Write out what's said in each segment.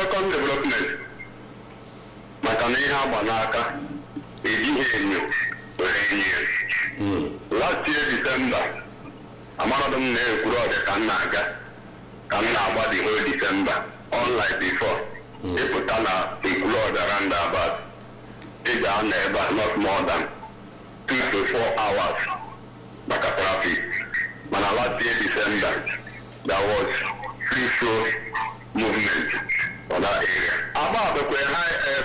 second development, Mataniha Manaka, Ejihenyo, last year December, a man of them grew the Kanaga, Kanaba the whole December, unlike before. They put on a include around about not more than 2 to 4 hours back at traffic. When I last year December, there was free flow movement on that area. About the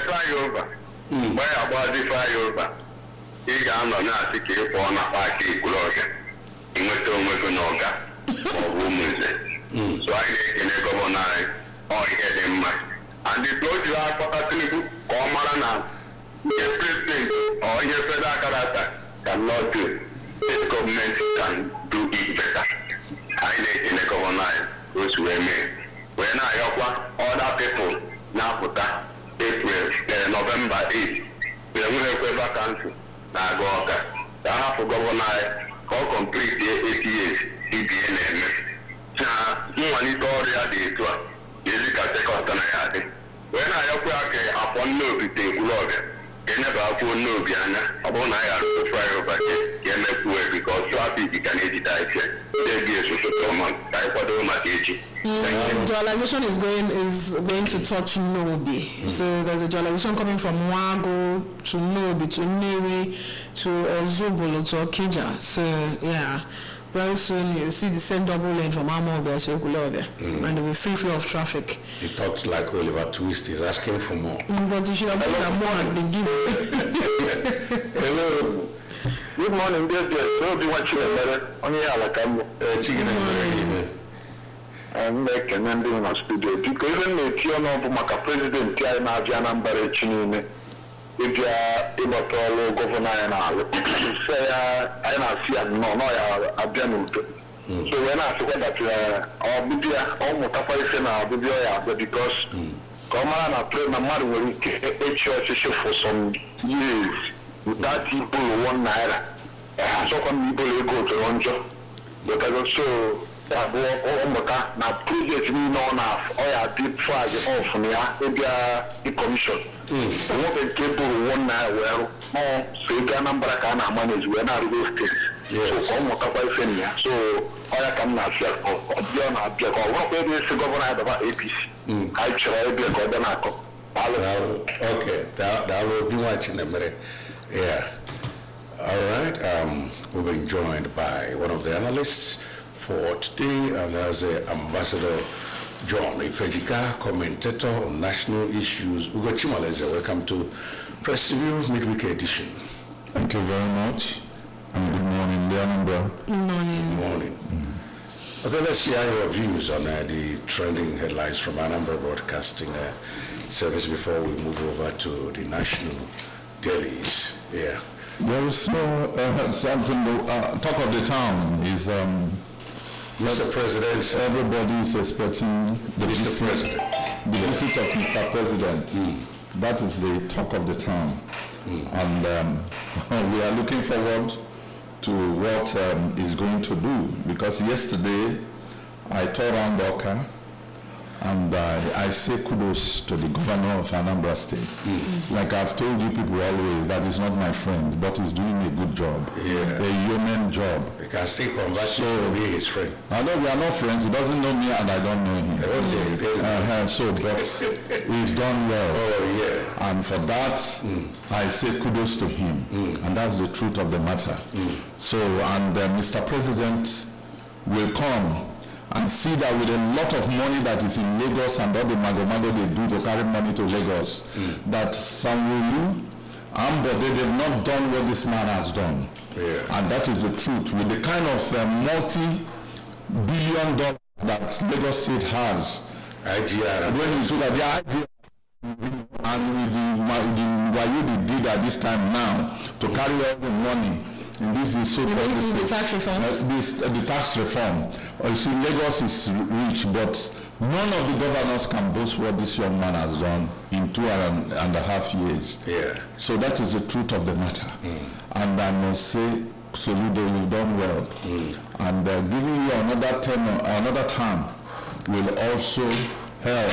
flyover, where about the flyover, you can not take it for a party closure. In what or women. So I think a governor or head in mind. And the told you are for or Marana, the president or your federal character cannot do. This government can do it better. I think in a governor which we made. When I offer other people now put that April, November 8th, we have a vacancy. Now go okay. I have to governor or complete the 8 years EBNM. Now, you monitor the tour. Is it a second? When I apply upon no be take log, they never upon no piano, upon I have to fire over it, because traffic can edit it. There be a social command, I put on my age. Dualization is going to touch Nobi. So there's a dualization coming from Wago to Nobi to Neri to Ozubolo to Okija. So yeah. Very soon you see the same double lane from Anambra to Okulode, and there will be free flow of traffic. He talks like Oliver Twist. He's asking for more. But you should have known that more has been given. Hello. Good morning, dear. So be watching a letter on the Alacamo. Chicken and make an ending in a studio. Because even the Tiono Maka president, Anambra Chinine. If you are able to follow governor and all, say I see no abandoned. So when I say that our Bibia almost a because come on and play my mother will church for some years without people 1 naira. So come people go to Ronjo because also na project me no na oya deep flag off na the commission. What a people 1 naira well no so Anambra can manage we na real estate. So come what I say here. So oya come na share or na object or what the governor about APC. I try be go na ko. Okay, that will be watching a minute. Yeah. All right. We've been joined by one of the analysts for today, and as Ambassador John Ifejika, commentator on national issues. Ugo Chimaleze, welcome to Press Review Midweek Edition. Thank you very much, and good morning, Anambra. Good morning. Good morning. Okay, let's share your views on the trending headlines from Anambra Broadcasting Service before we move over to the national dailies. Yeah. There is no something. Talk of the town is. Mr. President, everybody is expecting the visit of Mr. President. That is the talk of the town. And we are looking forward to what he's going to do, because yesterday I toured around Oka, and I say kudos to the governor of Anambra State. Like I've told you people always, that is not my friend, but he's doing a good job, a human job. You can still convert to be his friend. I know we are not friends. He doesn't know me, and I don't know him. But he's done well. Oh yeah. And for that, I say kudos to him, and that's the truth of the matter. So, and Mr. President will come and see that with a lot of money that is in Lagos and all the mago they do to carry money to Lagos, that Sanwo-Olu and Bode, they've not done what this man has done. And that is the truth. With the kind of multi-billion dollars that Lagos State has, IGR, when you see that the IGR and with the Wayo did at this time now to carry all the money in this so-called the tax reform. The tax reform. You see, Lagos is rich, but none of the governors can boast what this young man has done in 2.5 years. Yeah. So that is the truth of the matter. And I must say, Soludo, you've done well. And giving you another term will also help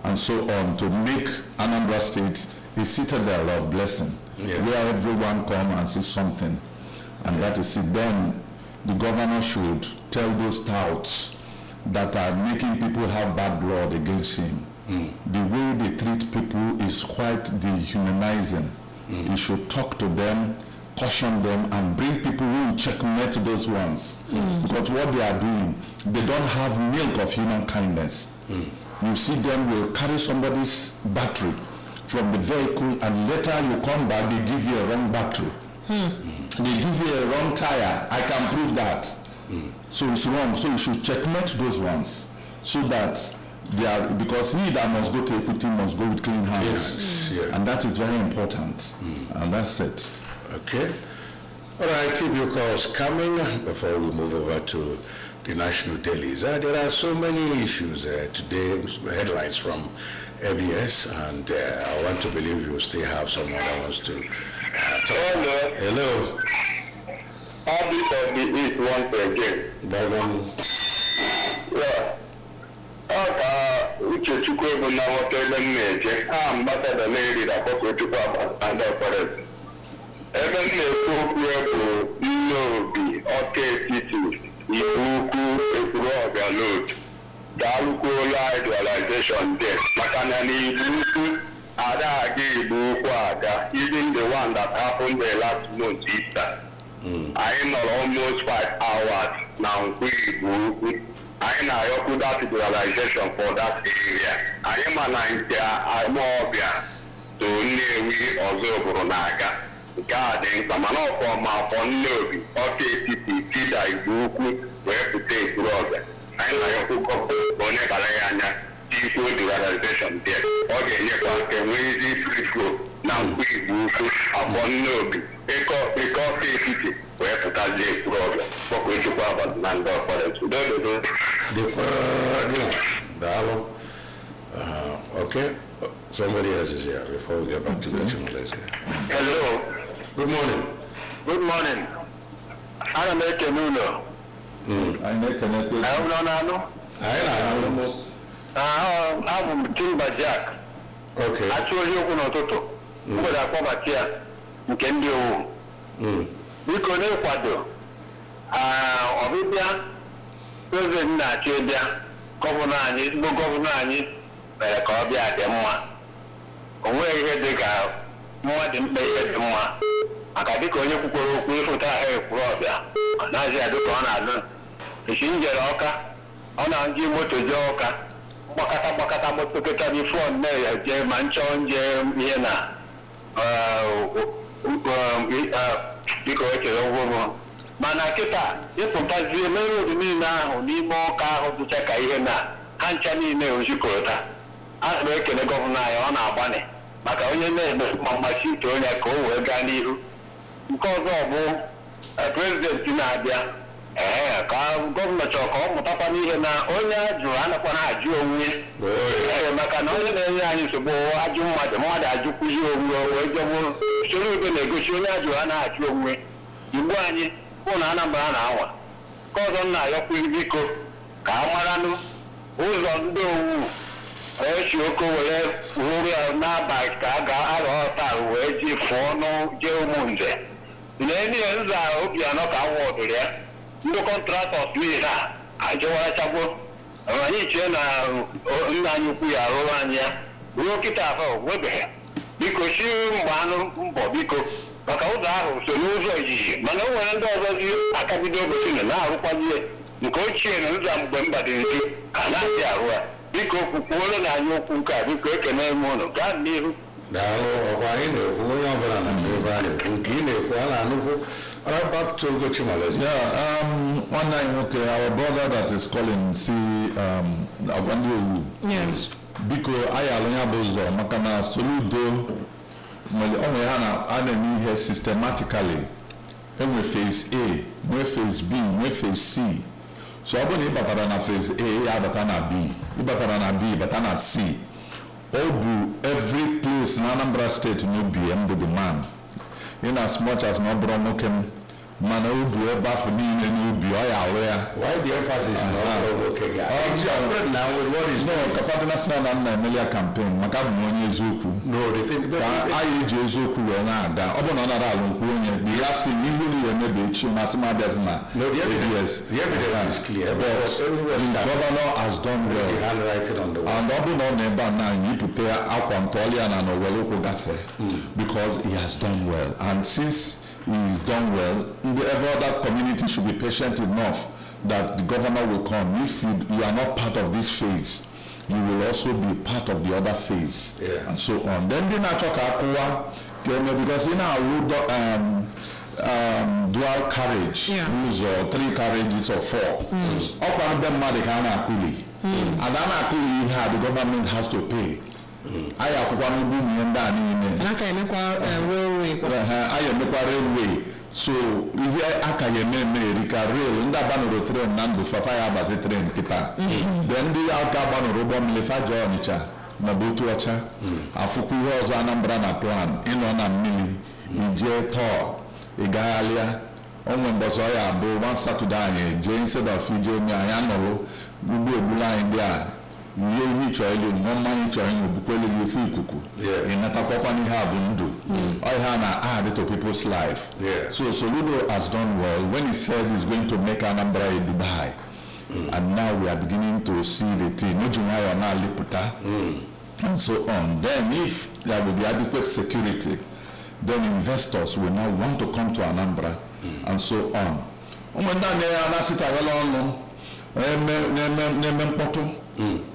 and so on, to make Anambra State a citadel of blessing, where everyone come and see something, and that is it. Then the governor should tell those touts that are making people have bad blood against him. The way they treat people is quite dehumanizing. He should talk to them, caution them, and bring people who will checkmate those ones. Because what they are doing, they don't have milk of human kindness. You see them will carry somebody's battery from the vehicle, and later you come back, they give you a wrong battery. They give you a wrong tire. I can prove that. So it's wrong. So you should checkmate those ones, so that they are, because he that must go to equity must go with clean hands. And that is very important. And that's it. Okay. All right, keep your calls coming before we move over to the national dailies. There are so many issues today, headlines from ABS, and I want to believe you still have someone that wants to talk. Hello. All this of the East once again. Yeah. Uche Chukwu bụ na nwoke ebe m na-eje, ambassador na-eri na Pọkụ Chukwu and Forest. Ebe m na-ekwu okwu bụ Nnobi, Ọka Etiti, Ikwu, Ekwurọbịa Road. Ga-alụkwuola idealization there. Maka na n'Igbo ada aga Igbo ukwu aga, even the one that happened the last month Easter. Anyị nọrọ almost 5 hours na Nkwu Igbo ukwu. Anyị na-ayọkwu that liberalization for that area. Anyị ma na nke Amawbịa to Nnewi ọzọ bụrụ na-aga. Nke a dị mkpa, mana ọfọma afọ Nnobi, Ọka Etiti, Tida Igbo ukwu wee pụta Ekwurọbịa. Anyị na-ayọkwu gọọmenti onye bara ya anya tikwu liberalization there. Ọ ga-enyekwa nke nwee ezi free flow na Nkwu Igbo ukwu afọ Nnobi. Eke Ọka Etiti wee pụtazie Ekwurọbịa. Pọkụ Chukwu abalị na ndị ọkpọrọ udododo. Okay. Somebody else is here before we get back to the Malaysia. Hello. Good morning. Good morning. Ana m ekene ụlọ. I make an equity. Abụ m Timba Jack. Okay. Achụ ohi okwu n'ụtụtụ. Mgbede akpọbata ya nke ndị owu. Biko n'ịkwado ọbịbịa President na-achọ ịbịa, gọvanọ anyị, ezigbo gọvanọ anyị mere ka ọ bịa dị mma. O nweghị ihe dị ka mmadụ mkpe ihe dị mma. Maka dịka onye kwukwara okwu ịfụta ahụ Ekwurọbịa, ọ naghịzi adị ka ọ na-adụ. Esi njere Ọka, ọ na-nji moto jee Ọka, gbakata moto keta bifo nne ya jee ma nchọ nje ihe na dịka o chere ụgwọ. Mana kịta ịpụtazie mere obodo niile ahụ n'ime Ọka ahụ dịcha ka ihe na ha ncha niile ozikọta. A na ekele gọvanọ anyị, ọ na-agbanị maka onye na-eme mmasị ite onye ka o wee gaa n'ihu. Nke ọzọ bụ prezidenti na-abịa, ka gọvanọ chọrọ ka ọ mụtakwa n'ihe na onye ajụrụ anakwana ajụ onwe, maka na onye na-enye anyị nsogbu ajụ mmadụ ajụkwuzi onwe wee jọgburu usoro udo na-egosi onye ajụrụ anaghị ajụ onwe. Igbo anyị bụ na Anambra na-anwa. Nke ọzọ m na-ayọkwu biko ka a maranụ ụzọ ndị owu echi oko were hụrụ ya n'abalị ka a ga-arọ taa wee ji fụọ jee Ụmụnze. Na-enye nza Obianọ ka nwụọdụrụ ya. Ndị kọntraktọs niile a ajụwarachagbo. Anyị chee na nna anyị ukwu ya arụrụ anyị ya. Ruo kịta afọ webeghị. Biko si mgbe anụ mbọ biko. Maka ụzọ ahụ so n'ụzọ ijiji, mana o nwere ndị ọzọ dị akabido obodo na-arụkwazie nke ochie na ụzọ mgbe mba dị nju ka na-adị arụ ya. Biko kwukwuole na anyị okwu nke a, biko ekene m ụnụ gaa n'ihu. Daalụ, ọkwa anyị na-ekwu onye ọbụla na ebe a na-ekwu nke ị na-ekwu a na-anụkwu. Back to Ugochi Malaysia. One night, okay, our brother that is calling, see, Agwandi. Yes. Because I am a Makana Soludo. Only ana here systematically. We phase A, we phase B, we phase C. So I want to phase A, I batana B, batana B, batana C. Every place in Anambra State no be the man. In as much as no bromokem mana obu ebe afọ niile n'ubi ọ ya arụ ya. Why the emphasis on okay guy? It's your now with what is no kafadị national na nna emelia campaign maka bụ onye eziokwu. No, they think anyị eji eziokwu wee na-ada ọ bụ na ọ nara alụ nkwu onye the last thing ihu na emebe echi masị m abịazi na ABS. The evidence is clear, but the governor has done well. The handwriting on the wall. And ọ bụ na ọ na-ebe a na yipụta akwa ntọọlị ya na n'owere ụkwụ gafee because he has done well, and since he's done well, every other community should be patient enough that the governor will come. If you are not part of this phase, you will also be part of the other phase, and so on. Then the natural because in our dual carriage rules or 3 carriages or 4. And then the government has to pay. I have one room railway. So here Akayeme rail in the Banner train Nandu for fire as a train kita. Then the Alcabano Robom Lefaja Onicha, Mabutu Acha, Afukuyo's Anambra plan, in on a mini, in J Tor, Igalia, Omen Bosoya, Bo one Saturday, Jane said of Fiji, Mianolo, Gubu Bula India. Yehi choilu mama choilu bukwele yefu ikuku inata company have ndo all hana add to people's life. So Soludo has done well when he said he's going to make Anambra a Dubai, and now we are beginning to see the thing Nojumayo na Liputa and so on. Then if there will be adequate security, then investors will now want to come to Anambra and so on.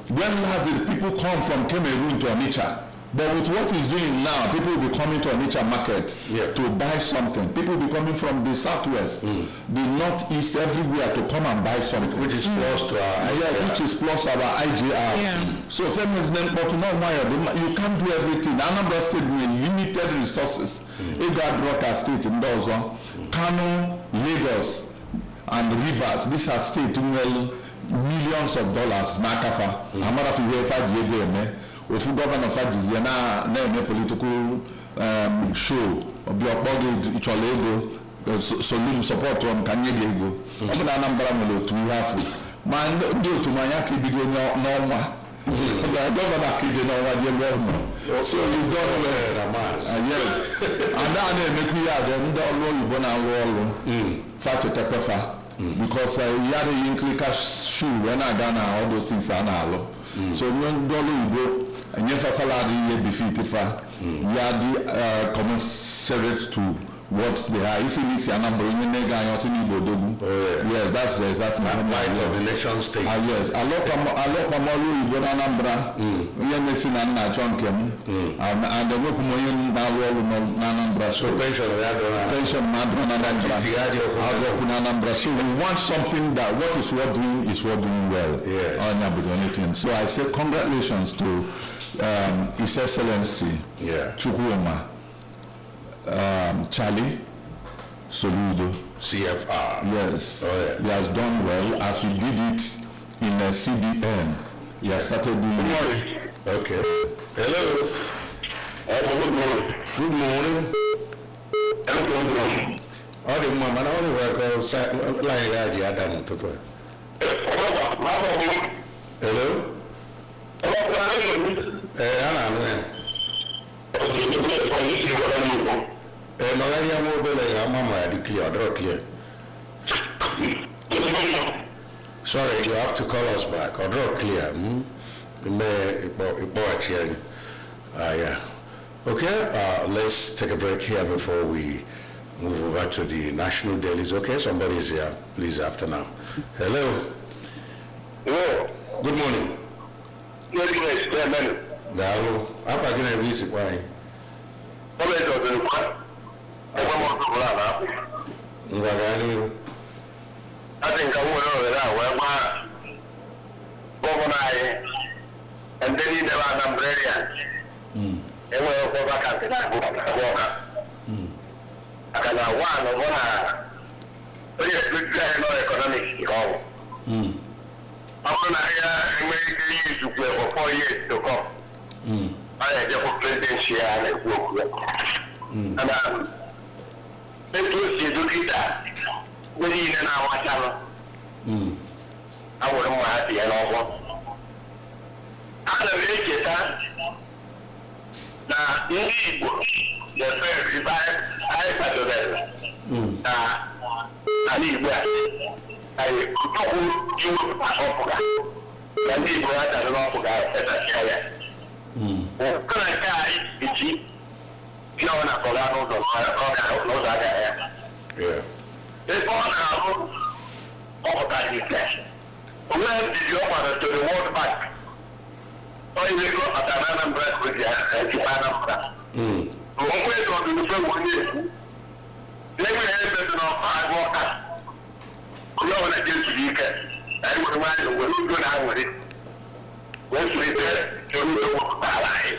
When last did people come from Cameroon to Onitsha? But with what he's doing now, people will be coming to Onitsha market to buy something. People will be coming from the southwest, the northeast, everywhere to come and buy something. Which is plus to our which is plus our IGR. So famous name, but you can't do everything. Anambra State with limited resources. Igad Roka State in Dozo, Kano, Lagos, and Rivers. These are states millions of dollars nakafa amara fi we fa die go me ofu governor fa dizie na political show obi okpogo ichole ego solum support on kanye de ego obi na Anambra mo otu ihe afu ma ndi otu manya ka bido n'ọnwa the governor ka ide n'ọnwa die go so he's done well yes and that na-emekwu ya de ndị ọrụ oyibo na-alụ ọrụ fa chetakwa because you had a clicker shoe when I done all those things are now. So when you go and you have salary defeat you had the commensurate to what they are. You see this number in the yes, that's exactly right of the nation state. Yes, a lot of you go to Anambra, we are missing an John Kem, and the local Anambra. So pension Anambra. So we want something that what is worth doing is worth doing well. Yes. So I say congratulations to His Excellency Chukwuma. Charlie Soludo CFR. Yes, he has done well as he did it in CBN. He has started doing it. Okay. Hello. Good morning. Good morning. All the mama, I only work outside like that. Adam to do. Hello. Magalia mobile mama clear, draw clear. Sorry, you have to call us back or draw clear. Yeah. Okay, let's take a break here before we move over to the national dailies. Okay, somebody is here. Please after now. Hello. Hello. Good morning. Good morning. Hello. I'm going to visit why. I think I went over that where my and then you never Anambra. And we'll go back and walk. I can have one good economic goal. I'm going to use to play for 4 years to come. I had just presidential and work. And etu o si dọkịta nwere ihe na-amachalụ awụrụ mma ha tinye n'ọgbọ. Ana m echeta na ndị Igbo na-efe ebe anyị kwadobere na ala Igbo anyị tupu iwepụta ọpụga na ndị Igbo ha dara n'ọpụga efesasịa ya. Nke na nke anyị eji ihe ọ na-akọga n'ụzọ agaghị ya. Ebe ọ na-ahụ ọpụta dị ike. Onwe ndidi ọ kwara to the World Bank. Onye ego kpatara na Anambra ka o ji ejikwa Anambra. Onwe ego dị mfe onye ekwu. Na-enweghị ebe dị n'ọkụ agụ ọka. Onye ọbụla ga-ezuru ike. Na enwere nwanyị were udo na nwere. Wee zụlite chọrọ udo gbapụtara anyị.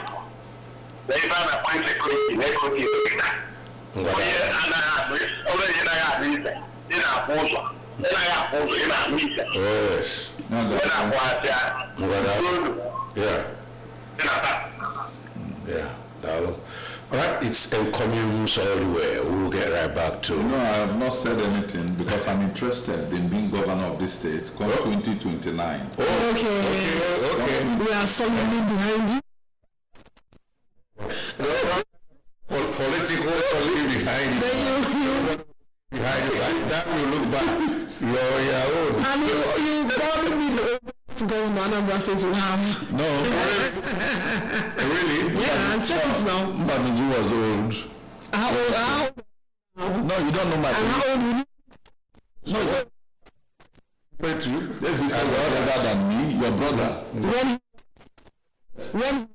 Na ebe a na-akpa nsekuriti na ego dị dọkịta. Onye anaghị ahụ ize. Ị na-akpụ ụzọ. Ị naghị akpụ ụzọ. Ị na-ahụ ize. Ị na-akpụ asịa. All right, it's encomiums all the way. We'll get right back to. No, I have not said anything because I'm interested in being governor of this state come 2029. Okay. We are solidly behind you. Political behind you. Behind you. By the time you look back, you're your own. And you probably be the oldest governor Anambra State will have. No. Really? Yeah, check it now. Mbamiji was old. How old? No, you don't know my And how old will you? No. But you? Yes, he's older than me, your brother. When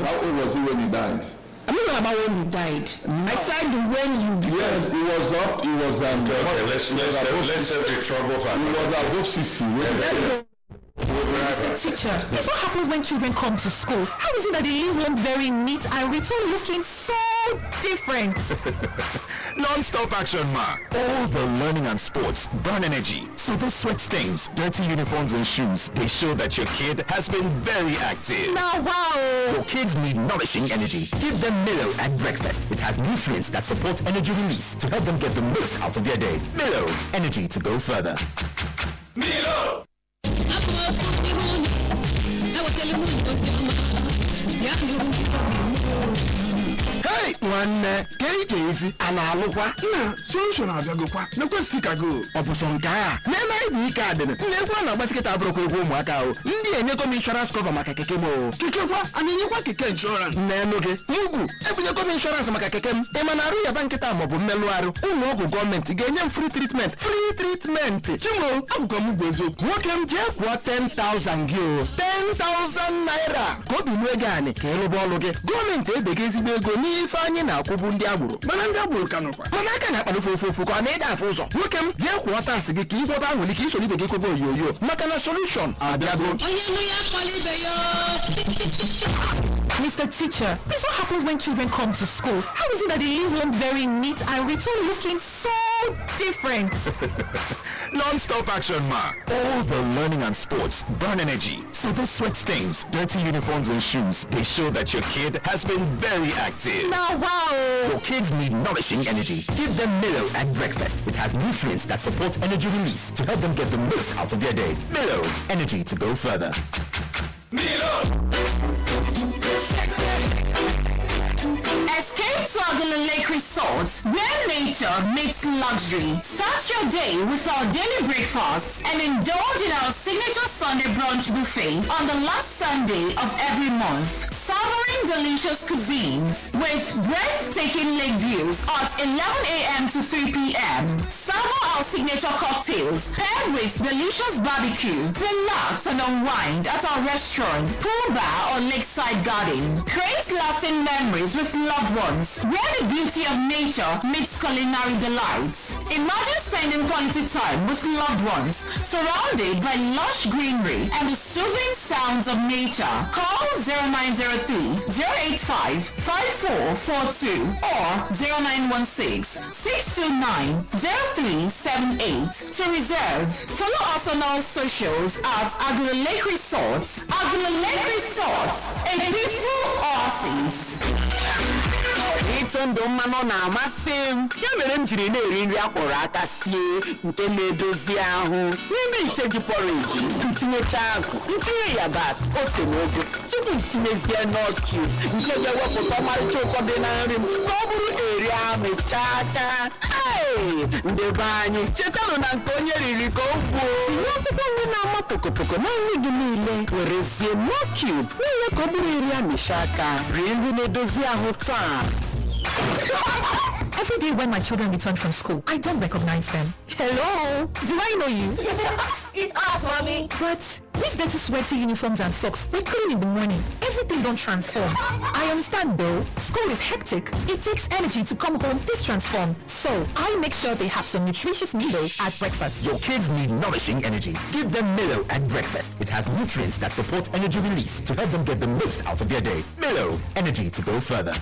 How old was he when he died? I'm not about when he died. I said when you Yes, he was up. He was Okay, let's set the trouble for He was above 60. Teacher, it's what happens when children come to school. How is it that they leave home very neat and return looking so different? Non-stop action, ma. All the learning and sports burn energy. So those sweat stains, dirty uniforms and shoes, they show that your kid has been very active. Now, wow. Your kids need nourishing energy. Give them Milo at breakfast. It has nutrients that support energy release to help them get the most out of their day. Milo, energy to go further. Milo! Hey, nwanne, ka ị ga-ezi a na-alụkwa nna sonshon abịagokwa n'ekwesịtị ka go ọ bụ sọ nke a na-eme ibe ike adịrị nna egwu a na-agbasi kịta abụrụkwa egwu ụmụaka ahụ ndị enyego m inshọrans kọva maka keke m o kekekwa a na-enyekwa keke inshọrans na-enu gị ugwu ebunyego m inshọrans maka keke m ị ma na arụ yaba nkịta maọbụ mmelụ arụ ụlọ ọgwụ gọọmenti ga-enye m free treatment chimo abụkwa m ugwu eziokwu nwoke m jee kwụọ 10,000 gị o 10,000 naira ka obi nwe gị anị ka ịlụba ọlụ gị gọọmenti edega ezigbo ego n'ife anyị na-akwụbu ndị agboro mana ndị agboro ka nọkwa mana aka na-akpalụfe ofu ka ọ na-ede afụ ụzọ nwoke m jee kwụọ taasị gị ka igwebe ahụli ka isoro ibe gị kwebe oyoyo maka na solution abịago. Mr. Teacher, this what happens when children come to school. How is it that they leave home very neat and return looking so different? Non-stop action, ma. All the learning and sports burn energy. So those sweat stains, dirty uniforms and shoes, they show that your kid has been very active. Now, wow. Your kids need nourishing energy. Give them Milo at breakfast. It has nutrients that support energy release to help them get the most out of their day. Milo, energy to go further. Milo! Escape to Agulu Lake Resort, where nature meets luxury. Start your day with our daily breakfast and indulge in our signature Sunday brunch buffet on the last Sunday of every month. Savoring delicious cuisines with breathtaking lake views at 11 a.m. to 3 p.m. Savor our signature cocktails paired with delicious barbecue. Relax and unwind at our restaurant, pool bar or lakeside garden. Create lasting memories with loved ones where the beauty of nature meets culinary delights. Imagine spending quality time with loved ones surrounded by lush greenery and the soothing sounds of nature. Call 0903-085-5442 or 0916-629-0378 to reserve. Follow us on all socials at Agulu Lake Resorts. Agulu Lake Resorts, a peaceful oasis. It's a na-eso ndụ mmanụ na-amasị m ya mere m jiri na-eri nri akwọrọ aka sie nke na-edozi ahụ n'ime ite ji porridge ntinyecha azụ ntinye yabasị ose na ogo tupu ntinyezie nut cube nke ga-ewepụta ọmarịcha ụtọ dị na nri m ka ọ bụrụ eri amịchaa aka ndị be anyị chetanụ na nke onye riri ka o gwuo tinye akwụkwọ nri na-ama pokopoko na nri gị niile werezie nut cube na-enye ka ọ bụrụ eri amịcha aka rie nri na-edozi ahụ taa. Every day when my children return from school, I don't recognize them. Hello? Do I know you? It's us, mommy. But these dirty sweaty uniforms and socks, we're clean in the morning. Everything don't transform. I understand though. School is hectic. It takes energy to come home this transformed. So I make sure they have some nutritious Milo at breakfast. Your kids need nourishing energy. Give them Milo at breakfast. It has nutrients that support energy release to help them get the most out of their day. Milo, energy to go further.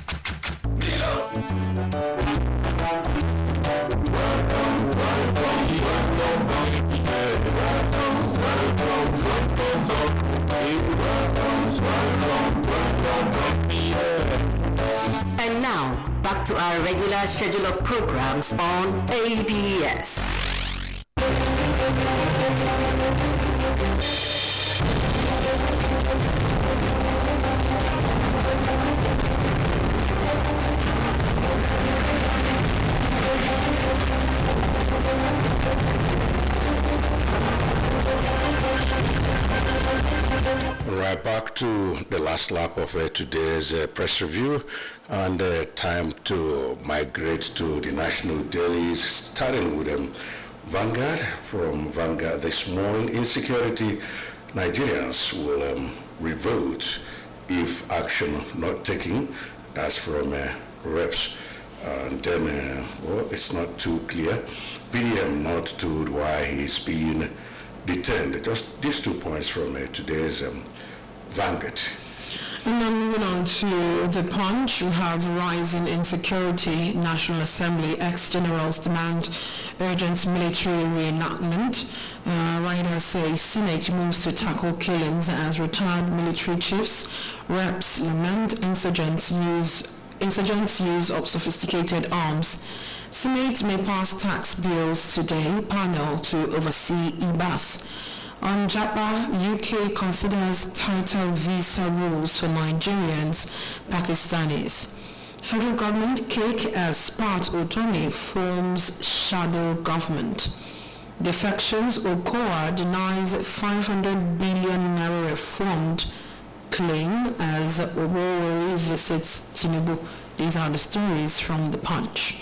And now, back to our regular schedule of programs on ABS. Right back to the last lap of today's press review, and time to migrate to the national dailies, starting with Vanguard. From Vanguard this morning, insecurity, Nigerians will revolt if action not taken. That's from reps. And then, well, it's not too clear. VDM not told why he's being detained. Just these 2 points from today's Vanguard. And then moving on to the Punch, we have rising insecurity. National Assembly ex-generals demand urgent military reenactment. Writers say Senate moves to tackle killings as retired military chiefs. Reps lament insurgents' use of sophisticated arms. Senate may pass tax bills today. Panel to oversee EBAS. On Japa, UK considers tighter visa rules for Nigerians, Pakistanis. Federal government cake as part Otoni forms shadow government. Defections, Okoa denies 500 billion naira refund claim as Oborori visits Tinubu. These are the stories from the Punch.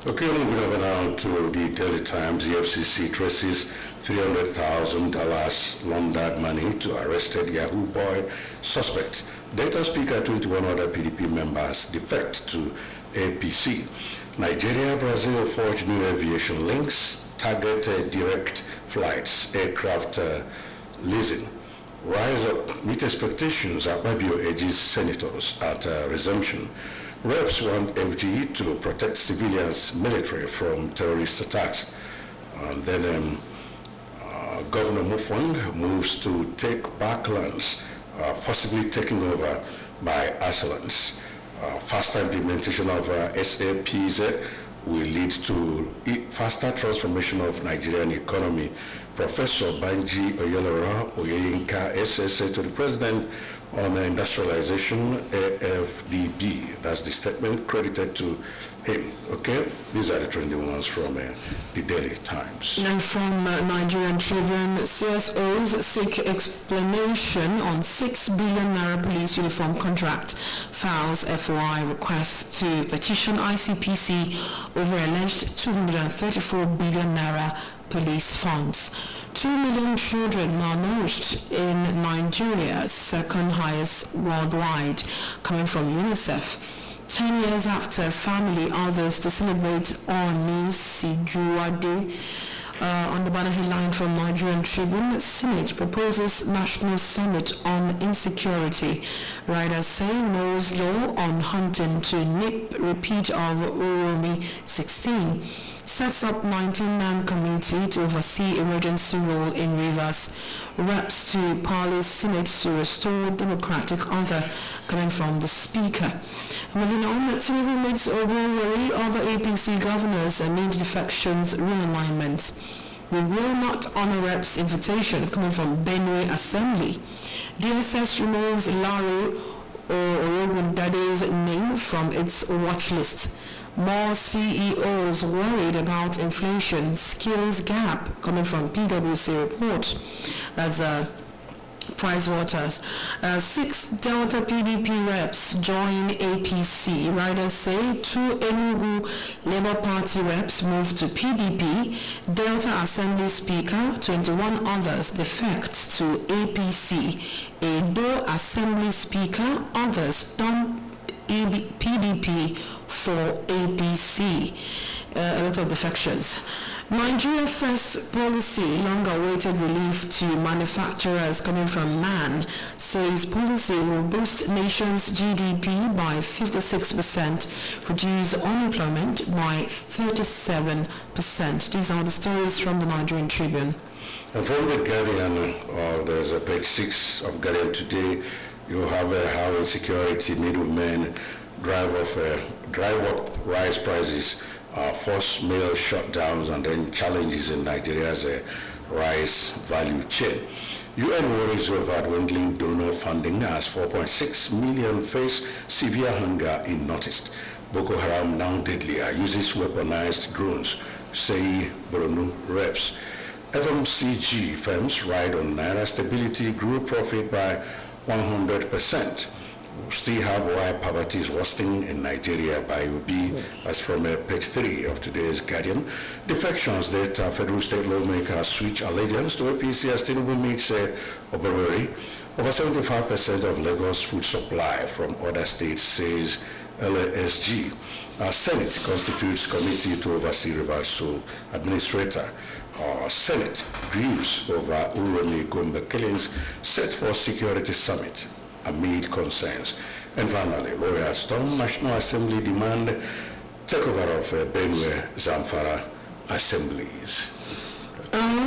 Okay, moving over now to the Daily Times. The FCC traces $300,000 laundered money to arrested Yahoo boy suspect. Data speaker 21 other PDP members defect to APC. Nigeria, Brazil forge new aviation links, target direct flights, aircraft leasing. Rise up, meet expectations. Akpabio urges senators at resumption. Reps want FGE to protect civilians, military from terrorist attacks. And then Governor Mufwang moves to take back lands, possibly taken over by Assalans. Faster implementation of SAPZ will lead to faster transformation of Nigerian economy. Professor Banji Oyelora Oyeyinka, SSA, to the President on industrialization, AFDB. That's the statement credited to him. Okay, these are the trending ones from the Daily Times. And from Nigerian Tribune, CSOs seek explanation on 6 billion naira police uniform contract. Files FOI request to petition ICPC over alleged 234 billion naira police funds. 2 million children malnourished in Nigeria, second highest worldwide, coming from UNICEF. 10 years after family others to celebrate Oni Sijuwa Day. On the banner headline from Nigerian Tribune, Senate proposes National Summit on Insecurity. Writers say Moore's Law on hunting to nip repeat of Uromi 16 sets up 19-man committee to oversee emergency role in Rivers. Reps to Parley's Senate to restore democratic order, coming from the Speaker. Moving on, Tinubu makes Oborori other APC governors amid defections realignments. We will not honor reps' invitation coming from Benue Assembly. DSS removes Larry Orogundade's name from its watch list. More CEOs worried about inflation skills gap coming from PwC report. That's Price Waters. 6 Delta PDP reps join APC. Riders say 2 Enugu Labour Party reps move to PDP. Delta Assembly Speaker, 21 others defect to APC. Edo Assembly Speaker, others dump PDP for APC. A lot of defections. Nigeria First policy, long-awaited relief to manufacturers coming from MAN, says policy will boost nation's GDP by 56%, reduce unemployment by 37%. These are the stories from the Nigerian Tribune. And from the Guardian, there's a page 6 of Guardian today. You have how insecurity, middlemen drive up rise prices, force mail shutdowns, and then challenges in Nigeria's rice value chain. UN worries over dwindling donor funding as 4.6 million face severe hunger in Northeast. Boko Haram, now deadlier, uses weaponized drones, say Borno reps. FMCG firms ride on Naira stability, grew profit by 100%. Still have why poverty is worsening in Nigeria by UB, as from page 3 of today's Guardian. Defections that federal state lawmakers switch allegiance to APC as Tinubu meets Oborori. Over 75% of Lagos food supply from other states, says LASG. Senate constitutes committee to oversee reversal administrator. Senate grieves over Uromi Gombe killings set for security summit amid concerns. And finally, lawyers storm National Assembly demand takeover of Benue Zamfara assemblies.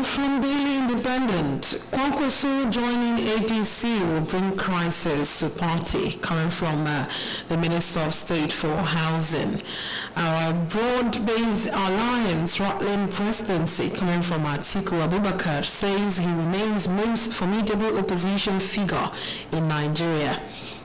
From Daily Independent, Kwankwaso joining APC will bring crisis to party, coming from the Minister of State for Housing. Our broad-based alliance rattling presidency, coming from Atiku Abubakar, says he remains most formidable opposition figure in Nigeria.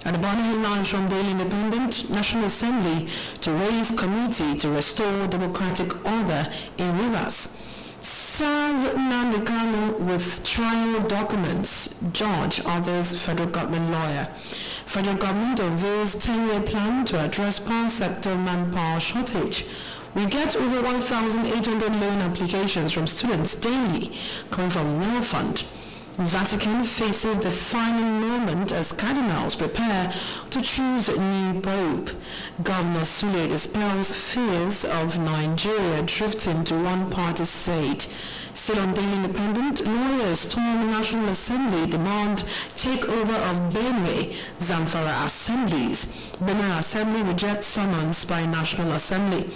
At the bottom headlines from Daily Independent, National Assembly to raise committee to restore democratic order in Rivers. Serve Nnamdi Kanu with trial documents. Judge orders federal government lawyer. Federal government unveils 10-year plan to address power sector manpower shortage. We get over 1,800 loan applications from students daily, coming from Nile Fund. Vatican faces the final moment as cardinals prepare to choose a new pope. Governor Sule dispels fears of Nigeria drifting to one-party state. Still on Daily Independent, lawyers storm National Assembly demand takeover of Benue Zamfara assemblies. Benue Assembly rejects summons by National Assembly.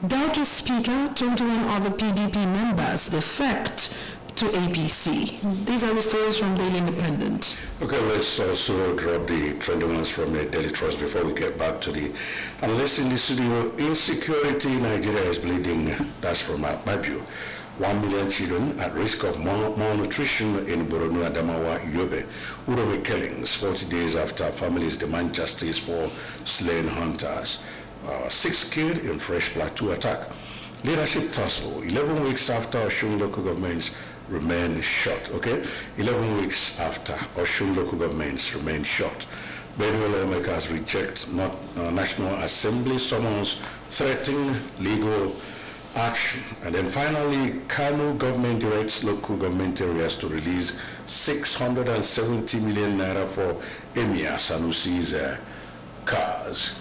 Delta Speaker, 21 other PDP members defect to APC. These are the stories from Daily Independent. Okay, let's also drop the trending ones from the Daily Trust before we get back to the analysts in the studio. Insecurity in Nigeria is bleeding. That's from Mabio. 1 million children at risk of malnutrition in Borno, Adamawa, Yobe. Uromi killings 40 days after families demand justice for slain hunters. 6 killed in fresh plateau attack. Leadership tussle 11 weeks after Osun local governments remain short. 11 weeks after Osun local governments remain short. Benue lawmakers reject National Assembly summons threatening legal action. And then finally, Kano government directs local government areas to release 670 million naira for Emir Sanusi's cars.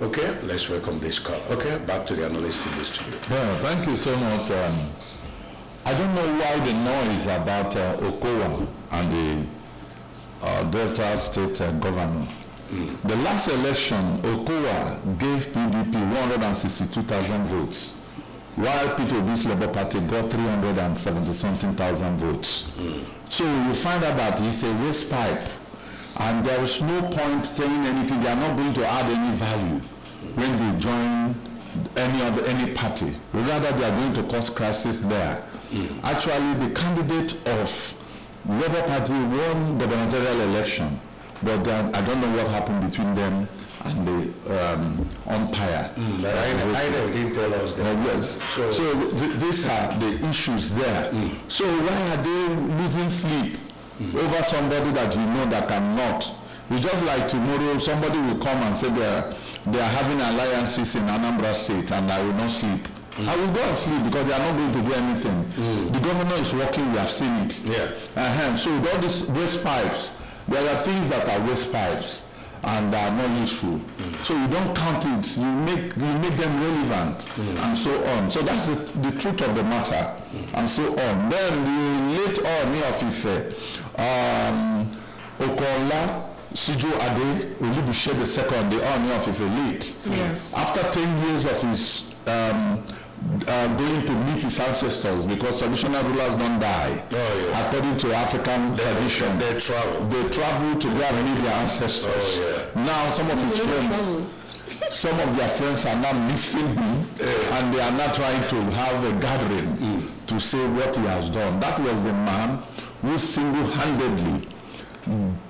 Okay, let's welcome this call. Okay, back to the analyst in the studio. Yeah, thank you so much. I don't know why the noise about Okowa and the Delta State governor. The last election, Okowa gave PDP 162,000 votes, while P2B's Labour Party got 370-something thousand votes. So you find out that it's a waste pipe And there is no point saying anything. They are not going to add any value when they join any party. Rather, they are going to cause crisis there. Actually, the candidate of Labour Party won the gubernatorial election, but I don't know what happened between them and the umpire. I know, didn't tell us that. Yes. So these are the issues there. So why are they losing sleep over somebody that you know that cannot? It's just like tomorrow somebody will come and say they are having alliances in Anambra State and I will not sleep. I will go and sleep because they are not going to do anything. The governor is working, we have seen it. Yeah. So with all these waste pipes, there are things that are waste pipes and are not useful. So you don't count it, you make them relevant and so on. So that's the truth of the matter and so on. Then the late Ooni of Ife, Okola Sijo Ade Olubushe II, the Ooni of Ife late. Yes. After 10 years of his going to meet his ancestors, because traditional rulers don't die. According to African tradition, they travel to go and meet their ancestors. Now some of his friends, some of their friends are now missing him, and they are not trying to have a gathering to say what he has done. That was the man who single-handedly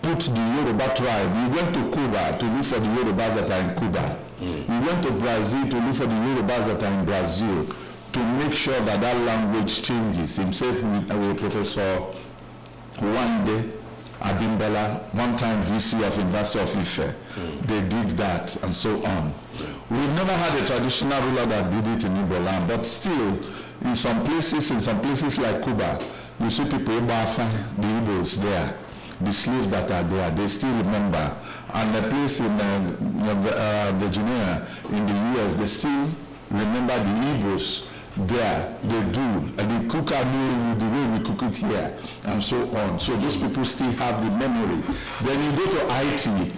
put the Yoruba tribe. He went to Cuba to look for the Yorubas that are in Cuba. He went to Brazil to look for the Yorubas that are in Brazil, to make sure that that language changes. Himself with Professor Wande Abimbala, one-time VC of University of Ife. They did that and so on. We've never had a traditional ruler that did it in Igbo land, but still, in some places like Cuba, you see people, the Igbos there, the slaves that are there, they still remember. And the place in Virginia, in the US, they still remember the Igbos there. They do. And they cook our meal the way we cook it here, and so on. So those people still have the memory. Then you go to IT.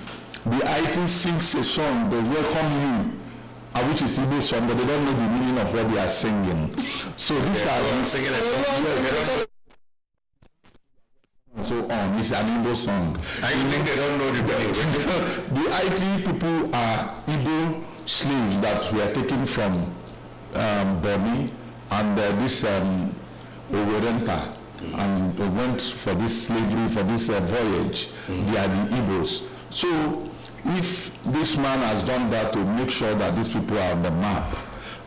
The IT sings a song, they welcome you, which is Igbo song, but they don't know the meaning of what they are singing. So these are singing a song. So on, it's an Igbo song. I think they don't know the meaning. The IT people are Igbo slaves that were taken from Burma and this Owerenta, and went for this slavery, for this voyage. They are the Igbos. So if this man has done that to make sure that these people are on the map,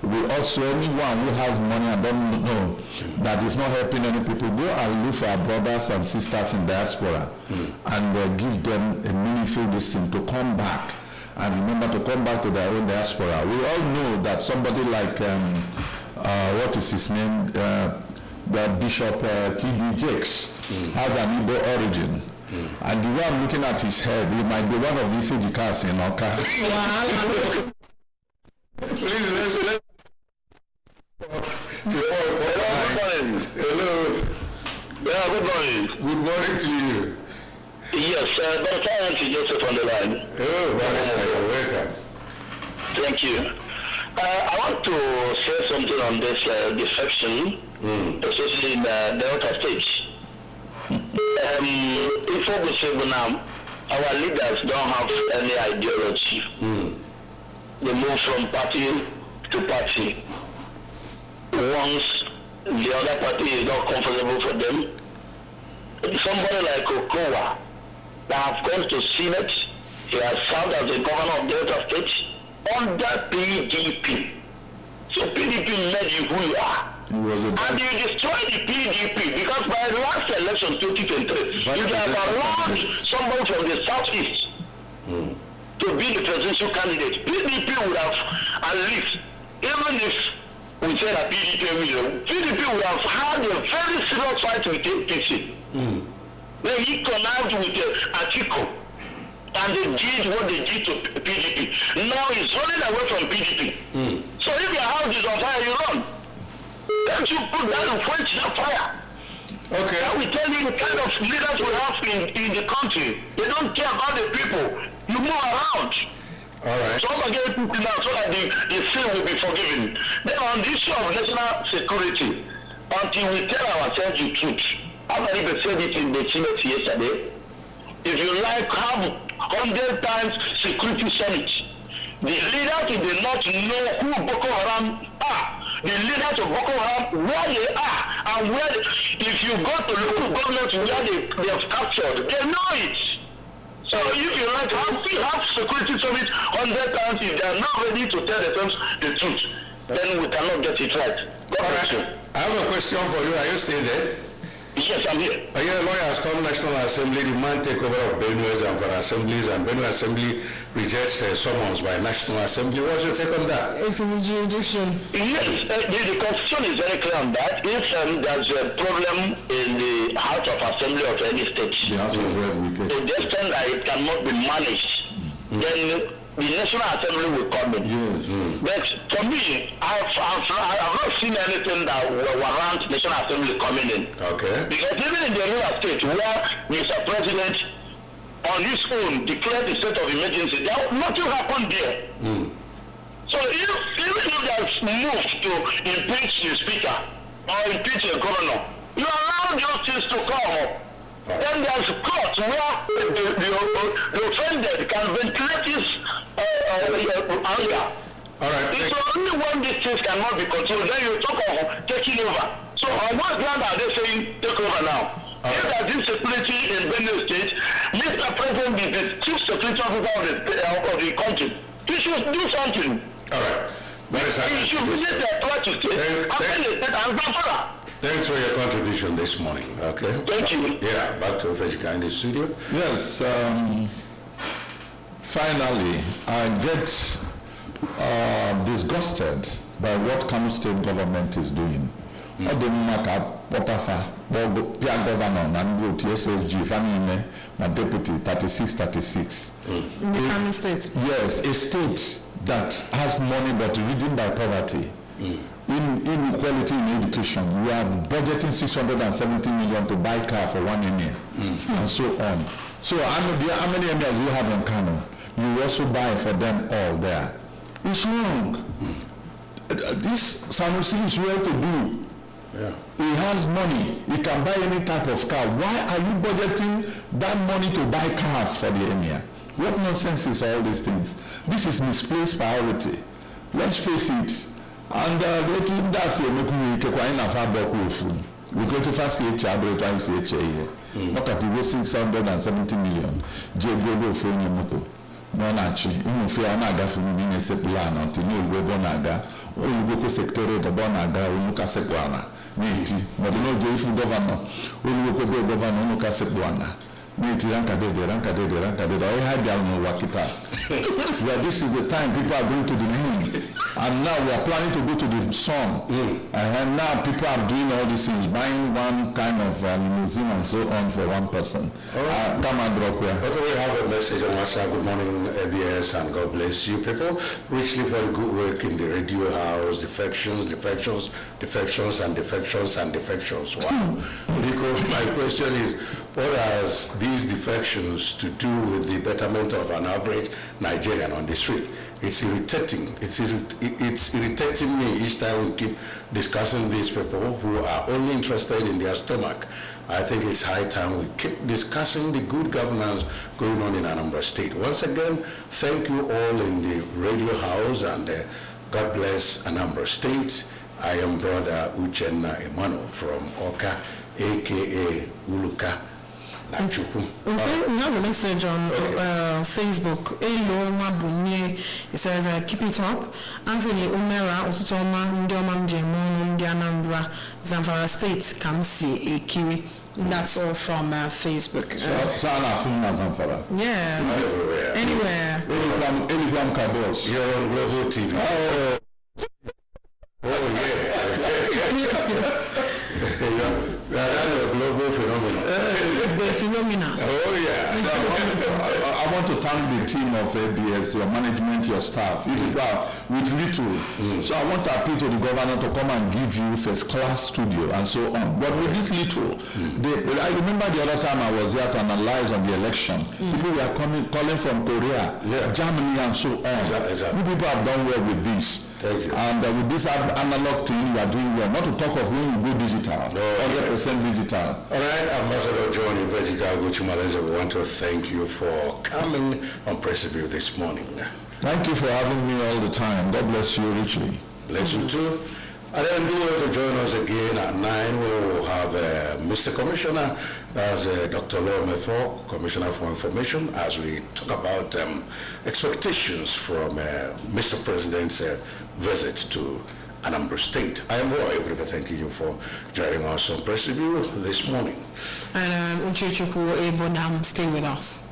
we also, anyone who has money and don't know that is not helping any people, go and look for our brothers and sisters in diaspora and give them a meaningful listing to come back and remember to come back to their own diaspora. We all know that somebody like what is his name, the Bishop T.D. Jakes has an Igbo origin. And the way I'm looking at his head, he might be one of the Ifijikas in Oka. Please, let's Hello. Yeah, good morning. Good morning to you. Yes, Dr. Auntie Joseph on the line. Oh, you're welcome. Thank you. I want to say something on this defection, especially in Delta State. Now, our leaders don't have any ideology. They move from party to party. Once the other party is not comfortable for them, somebody like Okowa that has gone to Senate, he has served as the governor of Delta State under PDP. So PDP made you who you are. And you destroyed the PDP because by the last election, 2023, you have allowed somebody from the southeast to be the presidential candidate. PDP would have, at least, even if we say that PDP would have had a very serious fight with APC. Then he connived with Atiku, and they did what they did to PDP. Now he's running away from PDP. So if your house is on fire, you run. Can't you put that and quench that fire? Okay. Now we tell you the kind of leaders we have in the country. They don't care about the people. You move around. All right. So I'm going to people now so that the sin will be forgiven. Then on the issue of national security, until we tell ourselves the truth, after they said it in the Senate yesterday, if you like, have 100 times security summit. The leaders in the north know who Boko Haram are. The leaders of Boko Haram, where they are, and where if you go to local governments where they have captured, they know it. So if you like, have security summit 100 times, if they are not ready to tell themselves the truth, then we cannot get it right. God bless you. I have a question for you. Are you still there? Yes, I'm here. A year lawyer stormed National Assembly, demand takeover of Benue's and for assemblies, and Benue Assembly rejects summons by National Assembly. What's your take on that? It is a jurisdiction. Yes, the Constitution is very clear on that. If there's a problem in the House of Assembly of any state, to the extent that it cannot be managed, then the National Assembly will come in. Yes. But for me, I've not seen anything that will warrant National Assembly coming in. Okay. Because even in the rural state where Mr. President on his own declared the state of emergency, nothing happened there. So even if there's moved to impeach the speaker or impeach the governor, you allow those things to come up. Then there's court where the offended can ventilate his anger. All right. It's only when these things cannot be controlled, then you talk of taking over. So on what ground are they saying take over now? If there's insecurity in Benue State, Mr. President is the chief security officer of the country. He should do something. All right. He should visit the authority state and Thanks for your contribution this morning. Okay. Thank you. Yeah, back to Ofejika in the studio. Yes. Finally, I get disgusted by what Kano State government is doing. What the Maka Potafa, Pia Governor, and TSSG, family, my deputy 36. In the Kano State. Yes, a state that has money but ridden by poverty. Inequality in education. We are budgeting 670 million to buy car for 1 year, and so on. So how many areas you have in Kano? You also buy for them all there. It's wrong. This Sanusi is well to do. Yeah. He has money. He can buy any type of car. Why are you budgeting that money to buy cars for the emir? What nonsense is all these things? This is misplaced priority. Let's face it. And that's it. We go to first HA. Look at the 670 million. Go for your motor. No, actually, you feel another for me in a plan until you go Bonaga, or you go to sector the Bonaga, or you can say Buana. Niti, but you know, the governor, or you go to governor, you can say Buana. Niti, Ranka de, I had no Wakita. Well, this is the time people are going to the moon, and now we are planning to go to the sun. And now people are doing all these things, buying one kind of limousine and so on for one person. Come on, Brockware. Okay, we have a message on WhatsApp. Good morning, ABS, and God bless you people. Richly for the good work in the radio house, defections. Wow. Because my question is, what has these defections to do with the betterment of an average Nigerian on the street? It's irritating. It's irritating me each time we keep discussing these people who are only interested in their stomach. I think it's high time we keep discussing the good governance going on in Anambra State. Once again, thank you all in the radio house, and God bless Anambra State. I am Brother Uchenna Emmanuel from Oka, aka Uluka. Okay, we have a message on Facebook. Elo Mabunye, it says, keep it up. Anthony Umera, Otutoma, Ndioma Mjemon, Anambra, Zamfara State, Kamsi, Ekiri. That's all from Facebook. Yeah, anywhere. Anyone Kabos. You're on Global TV. That's a global phenomenon. The phenomenon. Oh yeah. I want to thank the team of ABS, your management, your staff. You people are with little. So I want to appeal to the governor to come and give you first-class studio and so on. But with this little, I remember the other time I was here to analyze on the election. People were calling from Korea, Germany, and so on. Exactly. You people have done well with this. Thank you. And with this analog thing, you are doing well. Not to talk of when you go digital, 100% digital. All right, Ambassador John Ivejikago Chumaleze, we want to thank you for coming on Press Review this morning. Thank you for having me all the time. God bless you richly. Bless you too. And then do want to join us again at 9. We will have Mr. Commissioner, that's Dr. Lomefo, Commissioner for Information, as we talk about expectations from Mr. President's visit to Anambra State. I am Roy. We thank you for joining us on Press Review this morning. And Uchechukwu Ebonam, stay with us.